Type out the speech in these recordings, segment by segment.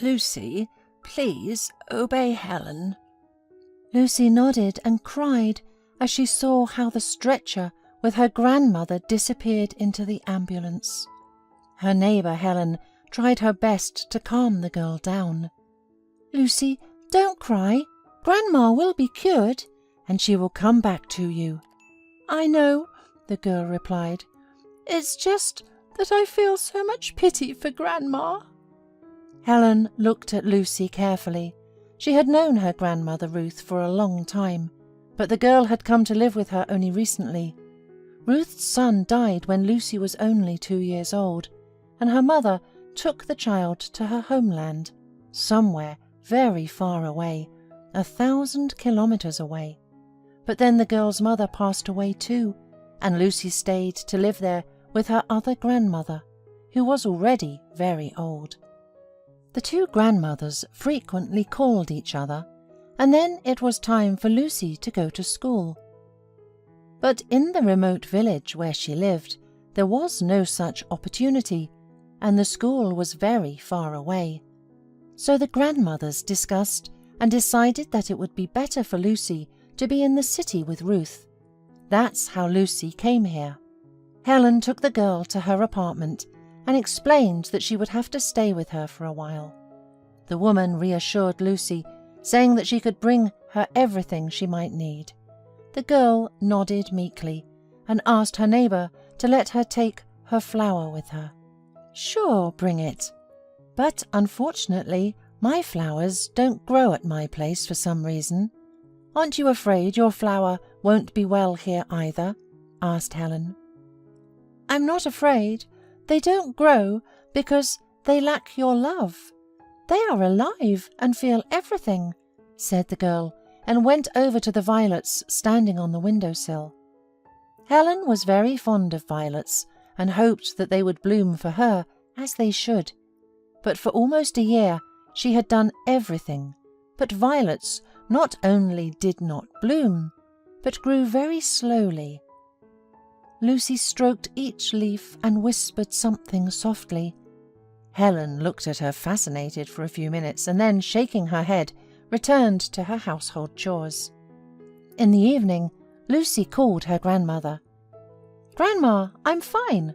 Lucy, please obey Helen." Lucy nodded and cried as she saw how the stretcher with her grandmother disappeared into the ambulance. Her neighbour Helen tried her best to calm the girl down. "Lucy, don't cry. Grandma will be cured, and she will come back to you." "I know," the girl replied. "It's just that I feel so much pity for Grandma." Helen looked at Lucy carefully. She had known her grandmother Ruth for a long time, but the girl had come to live with her only recently. Ruth's son died when Lucy was only 2 years old, and her mother took the child to her homeland, somewhere very far away, 1,000 kilometers away. But then the girl's mother passed away too, and Lucy stayed to live there with her other grandmother, who was already very old. The two grandmothers frequently called each other, and then it was time for Lucy to go to school. But in the remote village where she lived, there was no such opportunity, and the school was very far away. So the grandmothers discussed and decided that it would be better for Lucy to be in the city with Ruth. That's how Lucy came here. Helen took the girl to her apartment and explained that she would have to stay with her for a while. The woman reassured Lucy, saying that she could bring her everything she might need. The girl nodded meekly and asked her neighbour to let her take her flower with her. "Sure, bring it. But unfortunately, my flowers don't grow at my place for some reason. Aren't you afraid your flower won't be well here either?" asked Helen. "I'm not afraid. They don't grow because they lack your love. They are alive and feel everything," said the girl, and went over to the violets standing on the windowsill. Helen was very fond of violets and hoped that they would bloom for her, as they should. But for almost a year she had done everything, but violets not only did not bloom, but grew very slowly. Lucy stroked each leaf and whispered something softly. Helen looked at her fascinated for a few minutes and then, shaking her head, returned to her household chores. In the evening, Lucy called her grandmother. "Grandma, I'm fine.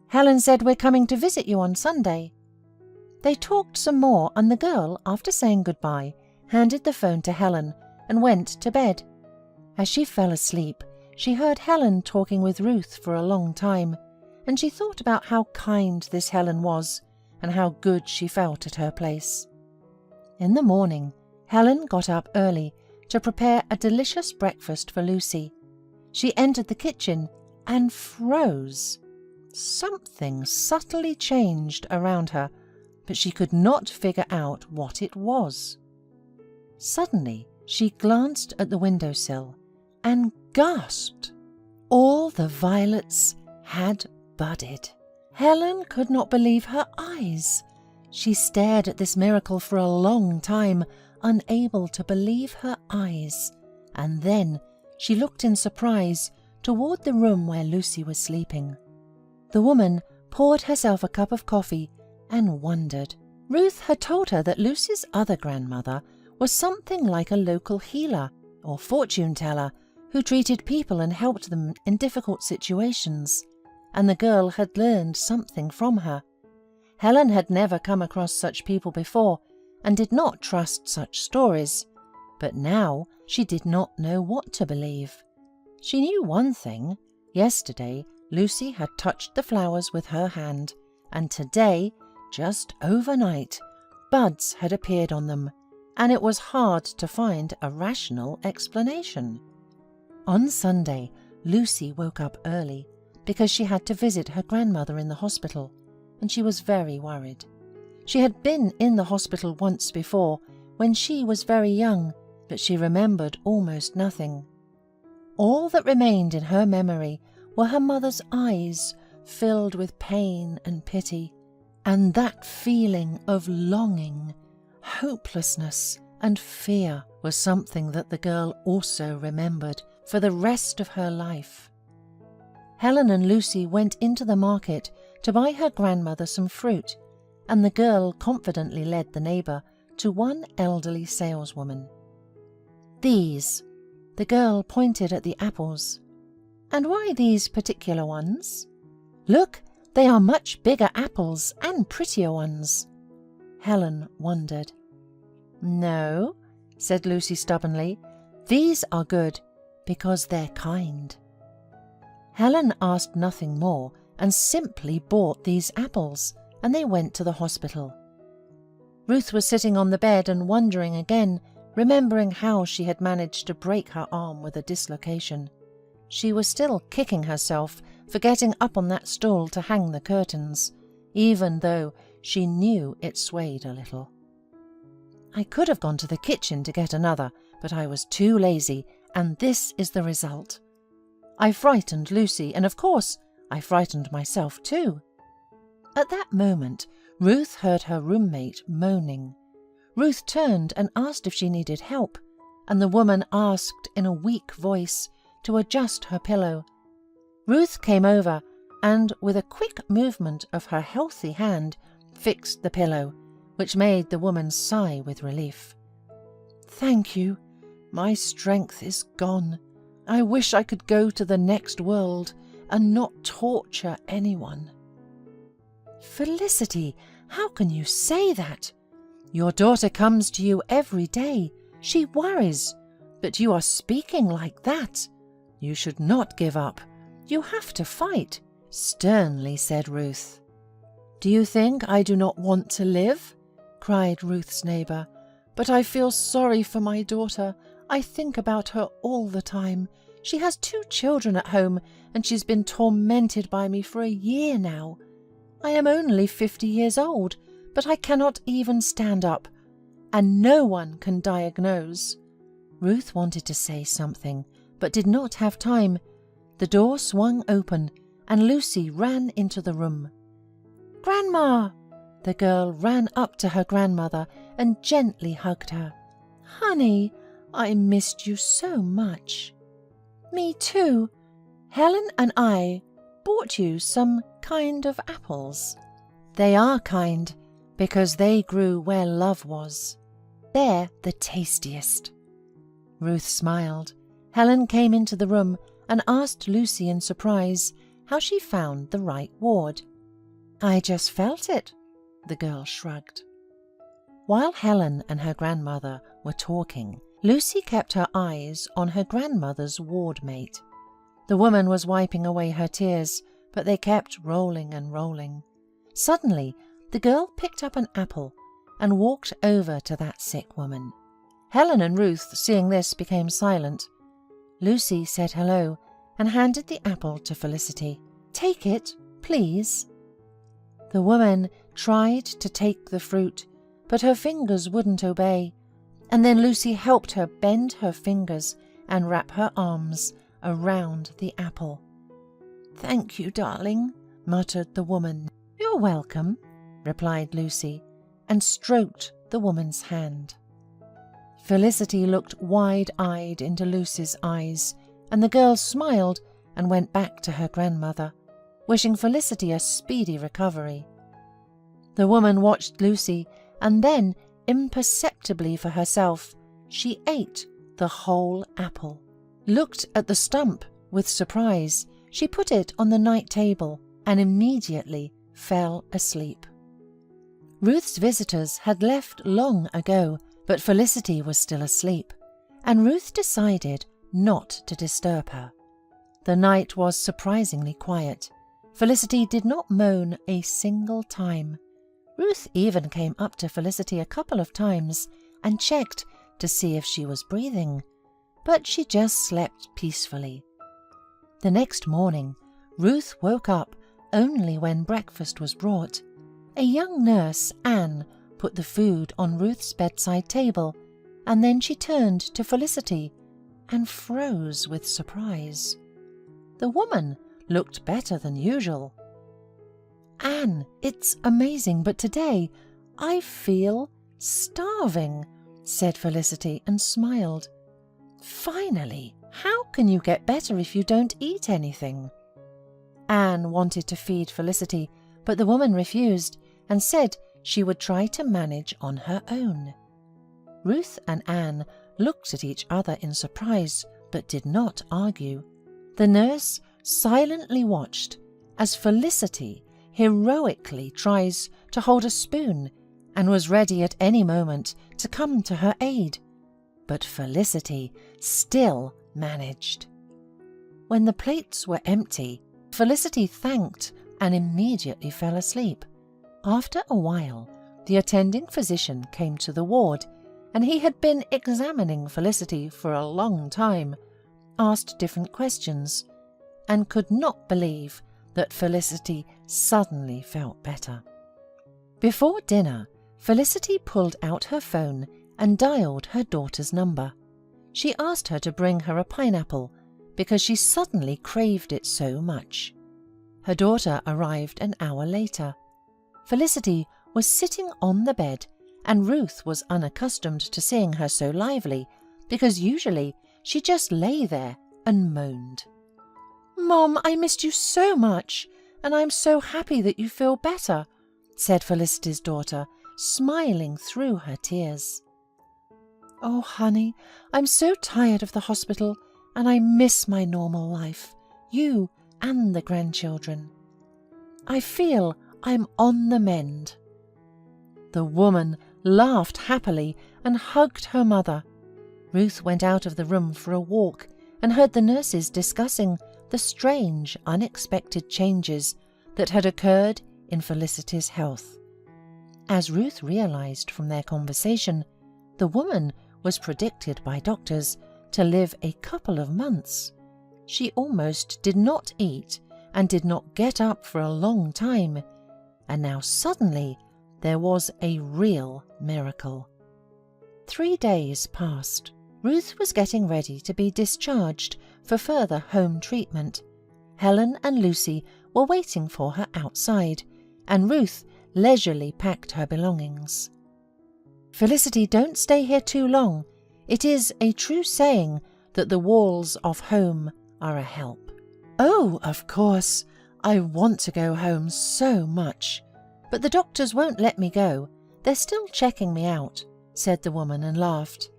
Helen said we're coming to visit you on Sunday." They talked some more, and the girl, after saying goodbye, handed the phone to Helen and went to bed. As she fell asleep, she heard Helen talking with Ruth for a long time, and she thought about how kind this Helen was and how good she felt at her place. In the morning, Helen got up early to prepare a delicious breakfast for Lucy. She entered the kitchen and froze. Something subtly changed around her, but she could not figure out what it was. Suddenly, she glanced at the windowsill and gasped. All the violets had budded. Helen could not believe her eyes. She stared at this miracle for a long time, unable to believe her eyes, and then she looked in surprise toward the room where Lucy was sleeping. The woman poured herself a cup of coffee and wondered. Ruth had told her that Lucy's other grandmother was something like a local healer or fortune teller who treated people and helped them in difficult situations, and the girl had learned something from her. Helen had never come across such people before and did not trust such stories, but now she did not know what to believe. She knew one thing. Yesterday, Lucy had touched the flowers with her hand, and today, just overnight, buds had appeared on them, and it was hard to find a rational explanation. On Sunday, Lucy woke up early because she had to visit her grandmother in the hospital, and she was very worried. She had been in the hospital once before when she was very young, but she remembered almost nothing. All that remained in her memory were her mother's eyes filled with pain and pity, and that feeling of longing, hopelessness, and fear was something that the girl also remembered for the rest of her life. Helen and Lucy went into the market to buy her grandmother some fruit, and the girl confidently led the neighbour to one elderly saleswoman. "These," the girl pointed at the apples. "And why these particular ones?" "Look, they are much bigger apples and prettier ones." Helen wondered. "No," said Lucy stubbornly, "these are good because they're kind." Helen asked nothing more and simply bought these apples, and they went to the hospital. Ruth was sitting on the bed and wondering again, remembering how she had managed to break her arm with a dislocation. She was still kicking herself for getting up on that stool to hang the curtains, even though she knew it swayed a little. "I could have gone to the kitchen to get another, but I was too lazy, and this is the result. I frightened Lucy, and of course I frightened myself too." At that moment, Ruth heard her roommate moaning. Ruth turned and asked if she needed help, and the woman asked in a weak voice to adjust her pillow. Ruth came over and, with a quick movement of her healthy hand, fixed the pillow, which made the woman sigh with relief. "Thank you. My strength is gone. I wish I could go to the next world and not torture anyone." "Felicity, how can you say that? Your daughter comes to you every day. She worries, but you are speaking like that. You should not give up. You have to fight," sternly said Ruth. "Do you think I do not want to live?" cried Ruth's neighbour. "But I feel sorry for my daughter. I think about her all the time. She has 2 children at home, and she's been tormented by me for a year now. I am only 50 years old, but I cannot even stand up, and no one can diagnose." Ruth wanted to say something, but did not have time. The door swung open, and Lucy ran into the room. "Grandma!" The girl ran up to her grandmother and gently hugged her. "Honey, I missed you so much." "Me too. Helen and I bought you some kind of apples. They are kind because they grew where love was. They're the tastiest." Ruth smiled. Helen came into the room and asked Lucy in surprise how she found the right ward. "I just felt it," the girl shrugged. While Helen and her grandmother were talking, Lucy kept her eyes on her grandmother's ward mate. The woman was wiping away her tears, but they kept rolling and rolling. Suddenly, the girl picked up an apple and walked over to that sick woman. Helen and Ruth, seeing this, became silent. Lucy said hello and handed the apple to Felicity. "Take it, please." The woman tried to take the fruit, but her fingers wouldn't obey, and then Lucy helped her bend her fingers and wrap her arms around the apple. "Thank you, darling," muttered the woman. "You're welcome," replied Lucy, and stroked the woman's hand. Felicity looked wide-eyed into Lucy's eyes, and the girl smiled and went back to her grandmother, wishing Felicity a speedy recovery. The woman watched Lucy, and then, imperceptibly for herself, she ate the whole apple. Looked at the stump with surprise. She put it on the night table and immediately fell asleep. Ruth's visitors had left long ago, but Felicity was still asleep, and Ruth decided not to disturb her. The night was surprisingly quiet. Felicity did not moan a single time. Ruth even came up to Felicity a couple of times and checked to see if she was breathing, but she just slept peacefully. The next morning, Ruth woke up only when breakfast was brought. A young nurse, Anne, put the food on Ruth's bedside table, and then she turned to Felicity and froze with surprise. The woman looked better than usual. "Anne, it's amazing, but today I feel starving," said Felicity and smiled. "Finally, how can you get better if you don't eat anything?" Anne wanted to feed Felicity, but the woman refused and said she would try to manage on her own. Ruth and Anne looked at each other in surprise, but did not argue. The nurse silently watched as Felicity heroically tries to hold a spoon and was ready at any moment to come to her aid. But Felicity still managed. When the plates were empty, Felicity thanked and immediately fell asleep. After a while, the attending physician came to the ward, and he had been examining Felicity for a long time, asked different questions, and could not believe that Felicity suddenly felt better. Before dinner, Felicity pulled out her phone and dialed her daughter's number. She asked her to bring her a pineapple because she suddenly craved it so much. Her daughter arrived an hour later. Felicity was sitting on the bed, and Ruth was unaccustomed to seeing her so lively because usually she just lay there and moaned. "Mom, I missed you so much, and I'm so happy that you feel better," said Felicity's daughter, smiling through her tears. "Oh, honey, I'm so tired of the hospital, and I miss my normal life, you and the grandchildren. I feel I'm on the mend." The woman laughed happily and hugged her mother. Ruth went out of the room for a walk and heard the nurses discussing the strange, unexpected changes that had occurred in Felicity's health. As Ruth realized from their conversation, the woman was predicted by doctors to live a couple of months. She almost did not eat and did not get up for a long time, and now suddenly there was a real miracle. 3 days passed. Ruth was getting ready to be discharged for further home treatment. Helen and Lucy were waiting for her outside, and Ruth leisurely packed her belongings. "Felicity, don't stay here too long. It is a true saying that the walls of home are a help." "Oh, of course. I want to go home so much. But the doctors won't let me go. They're still checking me out," said the woman and laughed.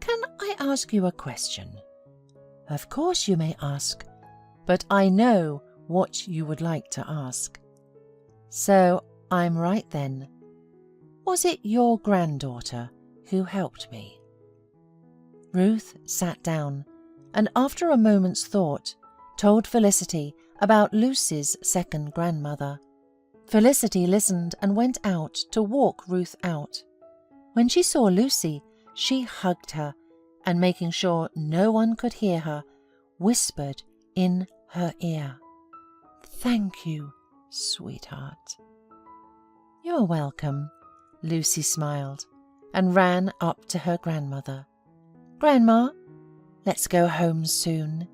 "Can I ask you a question?" "Of course you may ask, but I know what you would like to ask. So I'm right then. Was it your granddaughter who helped me?" Ruth sat down and, after a moment's thought, told Felicity about Lucy's second grandmother. Felicity listened and went out to walk Ruth out. When she saw Lucy, she hugged her and, making sure no one could hear her, whispered in her ear, "Thank you, sweetheart." "You're welcome," Lucy smiled and ran up to her grandmother. "Grandma, let's go home soon."